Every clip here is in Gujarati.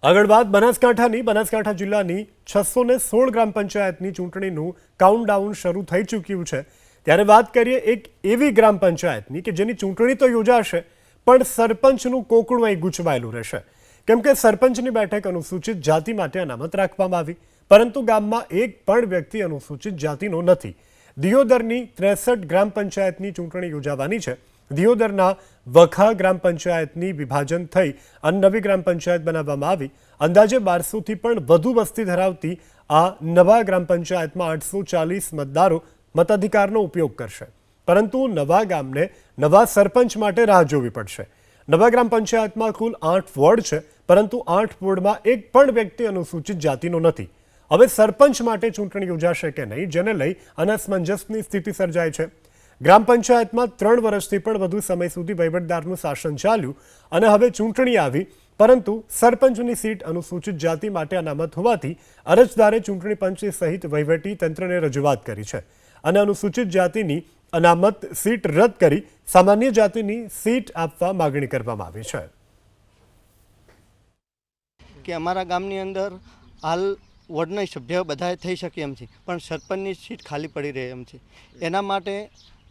આગળ વાત બનાસકાંઠા જિલ્લાની 616 ગ્રામ પંચાયતની ચૂંટણીનું કાઉન્ટડાઉન શરૂ થઈ ચૂક્યું છે। ત્યારે વાત કરીએ એક એવી ગ્રામ પંચાયતની કે જેની ચૂંટણી તો યોજાશે પણ સરપંચનું કોકણું અહીં ગૂંચવાયેલું રહેશે, કેમ કે સરપંચની બેઠક અનુસૂચિત જાતિ માટે અનામત રાખવામાં આવી, પરંતુ ગામમાં એક પણ વ્યક્તિ અનુસૂચિત જાતિનો નથી। દિયોદરની 63 ગ્રામ પંચાયતની ચૂંટણી યોજાવાની છે। દિયોદરના વખા ગ્રામ પંચાયતની વિભાજન થઈ અને નવી ગ્રામ પંચાયત બનાવવામાં આવી। અંદાજે 1200થી પણ વધુ વસ્તી ધરાવતી આ નવા ગ્રામ પંચાયતમાં 840 મતદારો મતાધિકારનો ઉપયોગ કરશે, પરંતુ નવા ગામને નવા સરપંચ માટે રાહ જોવી પડશે। નવા ગ્રામ પંચાયતમાં કુલ 8 વોર્ડ છે, પરંતુ 8 વોર્ડમાં એક પણ વ્યક્તિ અનુસૂચિત જાતિનો નથી। હવે સરપંચ માટે ચૂંટણી યોજાશે કે નહીં, જેને લઈ અસમંજસની સ્થિતિ સર્જાઈ છે। ગ્રામ પંચાયતમાં 3 વર્ષથી પણ વધુ સમય સુધી વહીવટદારનું શાસન ચાલ્યું અને હવે ચૂંટણી આવી, પરંતુ સરપંચની સીટ અનુસૂચિત જાતિ માટે અનામત હોવાથી અરજદારે ચૂંટણી પંચ સહિત વહીવટી તંત્રને રજૂઆત કરી છે અને અનુસૂચિત જાતિની અનામત સીટ રદ કરી સામાન્ય જાતિની સીટ આપવા માગણી કરવામાં આવી છે। કે અમારા ગામની અંદર હાલ વોર્ડના સભ્ય બધા થઈ શકે એમ છે, પણ સરપંચની સીટ ખાલી પડી રહે એમ છે। એના માટે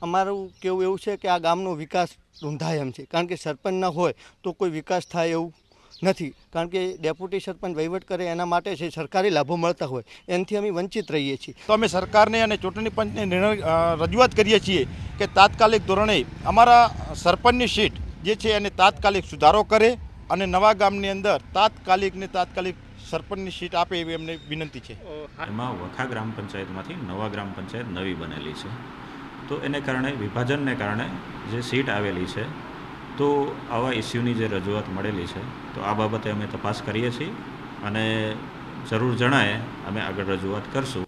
અમારું કેવું એવું છે કે આ ગામનો વિકાસ રૂંધાય એમ છે, કારણ કે સરપંચ ન હોય તો કોઈ વિકાસ થાય એવું નથી, કારણ કે ડેપ્યુટી સરપંચ વહીવટ કરે એના માટે છે, સરકારી લાભો મળતા હોય એનાથી અમે વંચિત રહીએ છીએ। તો અમે સરકારને અને ચૂંટણી પંચને રજૂઆત કરીએ છીએ કે તાત્કાલિક ધોરણે અમારા સરપંચની સીટ જે છે એને તાત્કાલિક સુધારો કરે અને નવા ગામની અંદર તાત્કાલિક સરપંચની સીટ આપે એવી અમને વિનંતી છે। એમાં વખા ગ્રામ પંચાયતમાંથી નવા ગ્રામ પંચાયત નવી બનેલી છે, તો એને કારણે વિભાજનને કારણે જે સીટ આવેલી છે, તો આવા ઇસ્યુની જે રજૂઆત મળેલી છે, તો આ બાબતે અમે તપાસ કરીએ છીએ અને જરૂર જણાય અમે આગળ રજૂઆત કરશું।